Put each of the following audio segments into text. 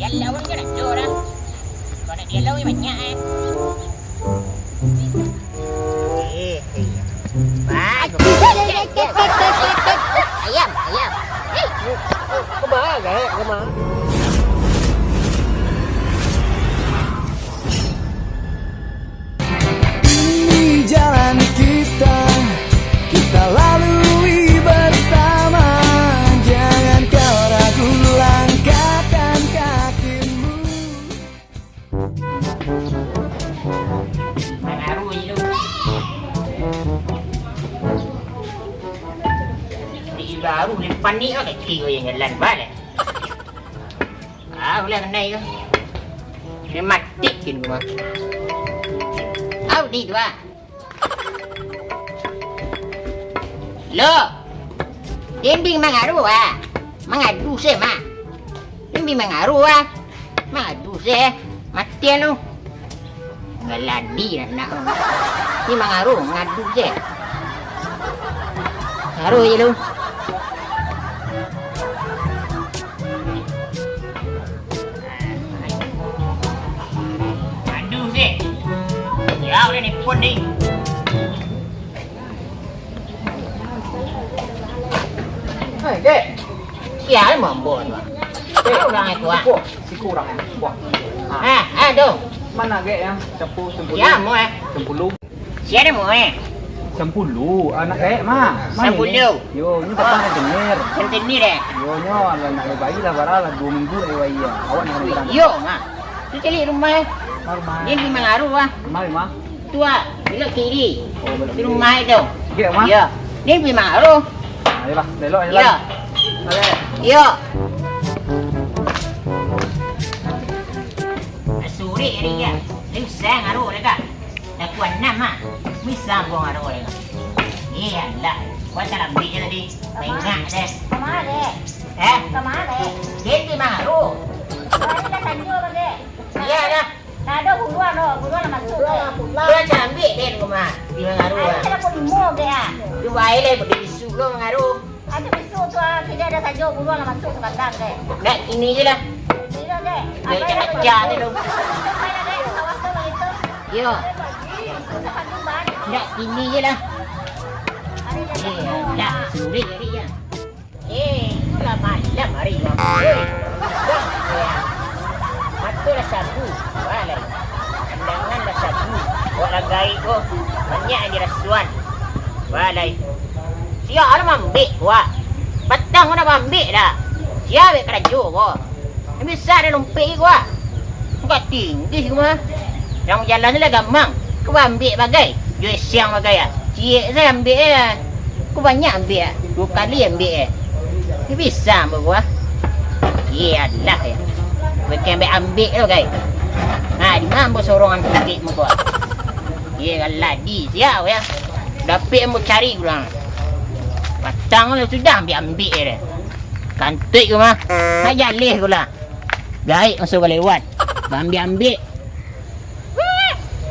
Dialau ni kan ada dah. Kau nak dialau ni banyak Ayam. Kemana gak? Kemana? Ini jalan kita lalui bersama. Jangan kau ragu langkahkan kakimu. Mengaruh je lu. Di baru depan ni kan kiri yang jalan balik. Boleh kenai ke? Dia mati ke rumah. Di tu ah. Lo. Dembing mengaruh ah. Mengadu se mah. Dembing mengaruh ah. Mengadu se. Mati lu. Ngeladi nak. Ni mengaruh ngadu se. Ngaruh je lu. Ngadu se. Ya udah ni pun ni. Hei, dek. Siapa mampu tu? Dek, orang itu ah. Si kurang ya. Wah. Tu. Mana gak yang 10 Ya, mau 10 Siapa mau 10 anak gak mah. 10. Yo, ini kapan denger? Cantik ni deh. Yo nyo, nak bayi lah barala 2 minggu bayi ya. Awak nak berang. Yo, mah. Tu cari rumah. Rumah. Dia di mengaruh ah. Mah. Tu ah, belok kiri. Oh, belok Di rumah itu. Gak mah. Ya. Dia di mengaruh. Ayolah, belok aja. Ya. Ayo. Yo. Suri ni ya. Dia sang ngaruh dekat. Dah kuat 6 ah. Misal buang ngaruh dekat. Iya lah. Kau tak ambil je tadi. Bengak deh. Kemana dek? Kemana dek? Dia di mengaruh. Ini dah sanjur kan dek? Iya dah. Nah ada buruan nak masuk dek. Dia tak ambil dia di rumah. Di mengaruh. Ada kita pun lima dek ah. Dia baik lah. Dia bisu lo mengaruh. Ada besok tu ah kita ada sanjur buruan nak masuk ke kandang dek. Nak ini je lah. Ini dah dek. Dia cakap-cakap ni tu. Apa dah dek? Sawah tu begitu. Yo. Susah kandung banyak. Nak ini je lah. Ada dek. Lah, suri hari ya. Itulah malam hari ni. Mata dah sabu. Balai. Pandangan dah sabu. Buat lagai ko. Banyak yang dirasuan. Balai. Siapa nak ambil kuah? Petang kau nak ambil dah. Siapa ambil keraju ko? Yang besar dah lumpik kuah. Kau tinggi semua. Yang jalan ni lah gampang. Kau ambil bagai. Jual siang bagai ah. Cik saya ambil eh. Kau banyak ambil ah. 2 kali ambil eh. Ni bisa ambil kuah. Iyalah ya. Bukan ambil tu guys. Di mana ambil sorongan sikit muka. Iyalah di siap ya. Dapat ambil cari kurang. Patang lah sudah ambil dia. Kantuk ke mah. Nak jalih ke lah. Baik masuk ke lewat. Ambil.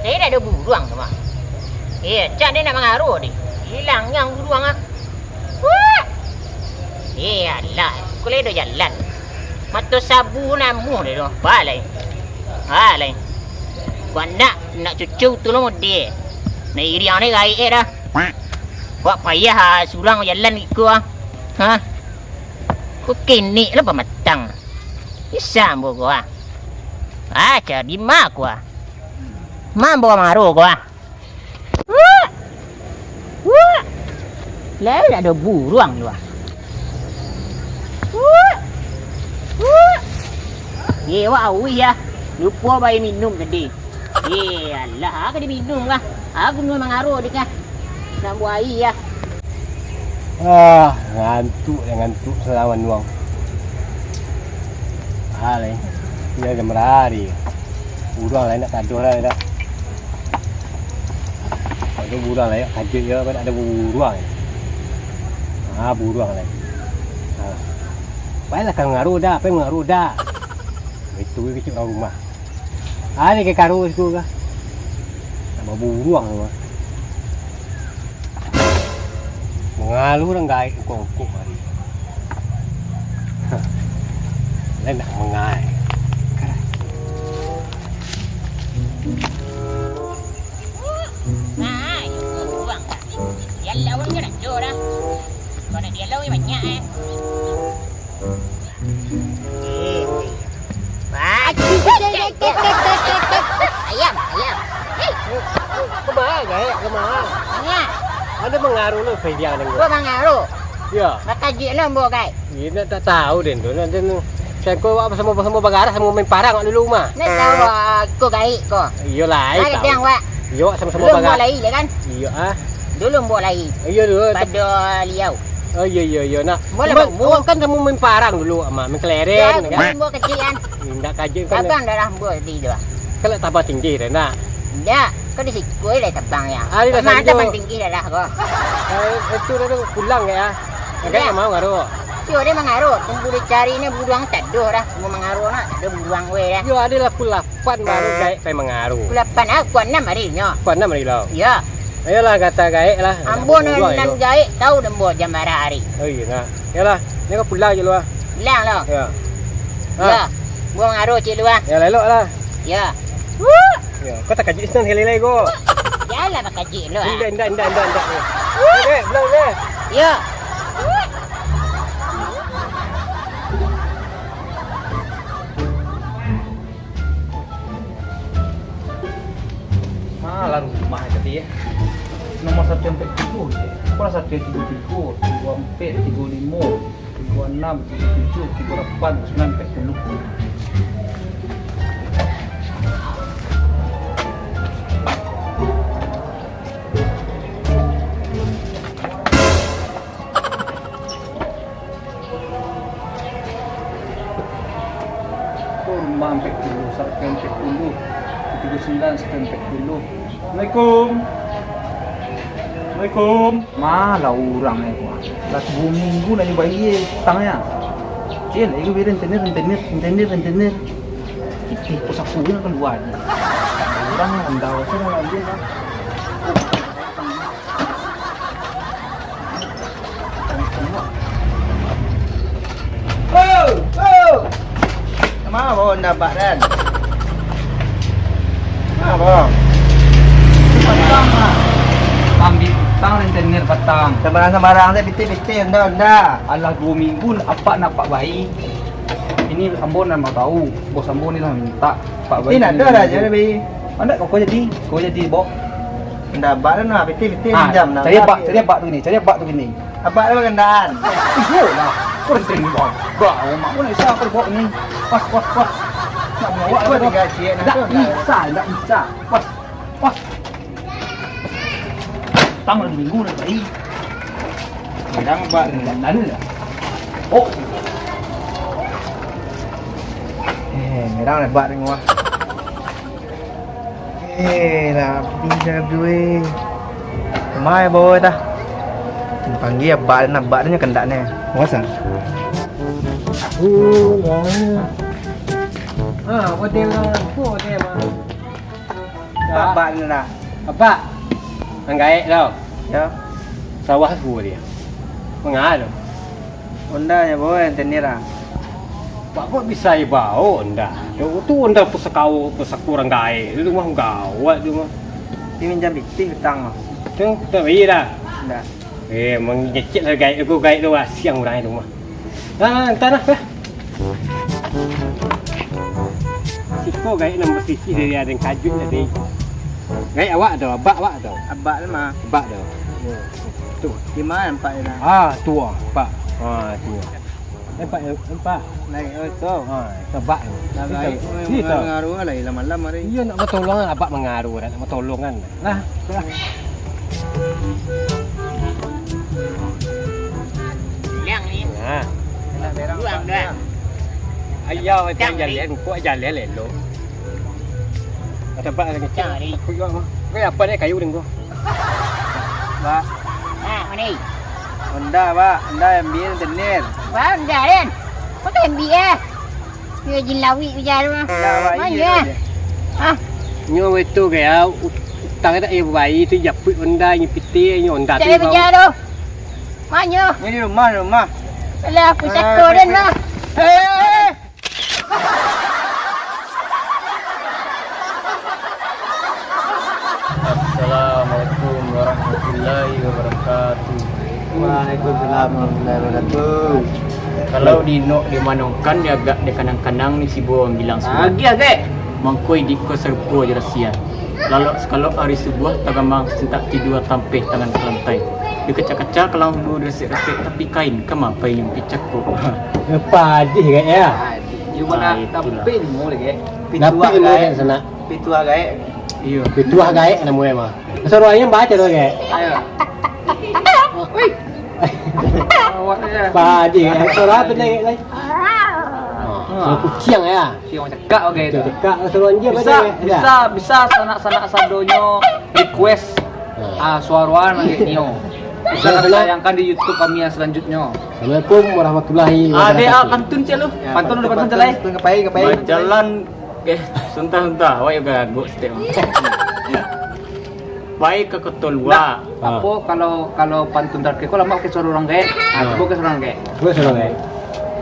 Saya dah ada buruang tu mah. Cak dia nak mengaruh ni. Hilang yang buruang ah. Iyalah. Kulit dah jalan. Mata sabu namu dia tu. Balai. Kau nak cucu tu lah dia. Nak iri yang ni gaik dah. Buat payah surang jalan ikut ah. Kau kini lah pematang. Bisa ambil kau ah. Cari mak kau ah. Mak bawa maru kau ah. Lah ada buruang tu ah. Wak awi ya. Lupa bayi minum tadi. Alah, aku dia minum lah. Aku memang mengaruh dia kan. Nak buat air ya. Ngantuk selawan uang. Lain. Dia ada merari. Burang lain nak kaduh lah dah. Ada burang lain kaduh je ada burang. Burang lain. Baiklah kau ngaruh dah, apa yang ngaruh dah. Itu kecil orang rumah. Ni ke karu itu kah? Nama burung tu. Mengalu orang gaik kongkong hari. Lain nak mengai. ada mengaruh lo pediang dengan. Gua mengaruh. Ya. Makaji lo mbok kai. Ini tak tahu den tu. Nanti saya kau apa semua bagara semua main parang dulu mah. Nek tahu ko kai ko. Iyalah. Ai tiang wa. Iya sama-sama Lu bagara. mbok lai le kan? Iya ah. Dulu mbok lai. Iya dulu. Pada liau. Oh iya nak. Boleh, Cuma, Bang. awak kan kamu main parang dulu ama main Ya, keleren kan. mbok kecil kan. Tidak kaji kan. Abang darah mbok di dua. Kalau tambah tinggi dah nak. Ya, kau di sikoi le tabang ya. Ari dah Mana sanjo. ada tinggi dah ko. Itu dah pulang ya. Agak Ya. mau ngaruh. Tio dia mengaruh. Tunggu dicari ni buruang tak ada dah. Semua mengaruh nak. Tak ada buruang we dah. Yo ada lah pulapan baru gaik pe mengaruh. Kulapan aku 6 hari nya. Kuan nama ni lo. Ya. Ayolah kata gaik lah. Ambon nan gaik tahu dah buat jam bara hari. Oh iya nak. Yalah, ni kau pulang je lu ah. Bilang lo. Ya. Ya. Buang ngaruh cik lu ah. Ya lelok lah. Ya. Ya, kau tak kaji senang helai go. Jalan pakai cik lu ah. Indah. Okey, belah deh. Ya. Malah rumah tadi ya. Nomor 1 sampai 7 je. Apa 1 yang 33, 34, 35, 36, 37, 38, 39, 40. Rumah sampai 10, 1 sampai 10, 39 sampai 40. Assalamualaikum. Assalamualaikum. Malah orang ni gua. Dah 2 minggu nak bayi tangnya. Cil, itu biar rentenir. Itu pusat kuih nak keluar. Orang yang dah saya nak ambil dah. Oh. Mana bawa dapat kan? Apa? Patang lah. Ambil patang rentenir patang. Sembarang-sembarang saya piti-piti anda. Alah 2 minggu apa nak pak bayi. Ini Ambon nak mau tahu. Bos Ambon ni lah minta pak bayi. Ini nak ada aja lebih. Anda kau jadi bok. Dapat kan lah piti-piti Ah, jam nak. cari abak tu gini. Apa ada kendaan? Iyo lah. Kau rentenir bok. Bau mak pun nak isa kau bok ni. Pas. Nak bawa Apa tinggal cik nak tu? Tak bisa. Pas. Tang 2 minggu nak bayi. Kadang buat Lalu lah. Oh, merang nak buat dengan wah. Lah bisa duit. Mai bawa dah. Panggil abang nak buat nya kendaknya. Masa? Hotel lah. Hotel mah. Abang ni lah. Apa? Anggai tau. Ya. Sawah semua dia. Mengaruh. Unda nya bawa rentenir lah. Pak kok bisa bau anda? Tu anda pesakurang gai. Itu mah gawat tu mah. Ini minjam piti hutang. Tu tak bayi dah. Dah. Mengecek lah gai tu siang orang itu mah. Tanah lah. Siko gai nombor sisi dari ada yang kajut tadi. Gai awak dah, abak dah. Abang ni mah. Abak dah. Tu. Di mana nampak dia? Tua, pak. Tu. Nampak. Naik tu. Abak. Itu. Mengaruh lah malam hari. Iya nak bertolongan abak mengaruh nak bertolongan. Lah, itulah. Yang ni. Nah. Buang dah. Ayah macam jalan, kau jalan lelo. Ada apa lagi? Cari. Aku juga mah. Kau apa ni kayu dengan kau? Pak, Mana? Unda pak, Unda ambil rentenir. Wah, dah kan. Kau tak ambil eh. Dia jilawi bicara mah. Dah pak Mana iya. ya? Ah, Nyo itu kaya utang tak ia bayi tu japut onda nyipiti nyo onda tu. tak bicara tu. Mana? Ini rumah. Alah, aku sakor dan mah. Assalamualaikum warahmatullahi wabarakatuh. Waalaikumsalam warahmatullahi wabarakatuh. Kalau dinok dimanongkan dia agak dia kanang-kanang ni si buang bilang semua. Dia ke? Mangkoi di ko serpo je rahsia. Kalau hari sebuah tagamang sentak tidua tampih tangan ke lantai. Dia kecak-kecak kalau lu resik-resik tapi kain kemapai yang picak kok. Apa di kayak ya? Dia mana tapi mau lagi. Dapat ilmu yang sana. Pitu agak. Iya. Pituah gaek namanya mah. Seruannya baca tuh kayak. Ayo. Awaknya. Padi, suara apa nih? Suara kucing ya. Siang cekak oke itu. Cekak seruan dia Bisa sanak-sanak sadonyo request suaruan lagi nio. Bisa kami tayangkan di YouTube kami yang selanjutnya. Assalamualaikum warahmatullahi Ade wabarakatuh. pantun celu. Pantun udah pantun celai. Ngapain? Jalan suntah-suntah awak juga gak step. Baik ke ketulwa. Apa kalau pantun terakhir kau lama ke suara orang gaek. Coba ke suara orang gaek. Gue suruh kayak.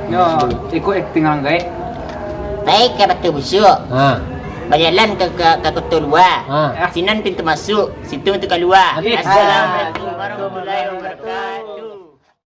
Yo, ikut acting orang gaek. Baik ke batu busuk. Ah, Berjalan ke Kutulwa. ah. Sinan pintu masuk, situ untuk keluar. Okey. Assalamualaikum warahmatullahi wabarakatuh.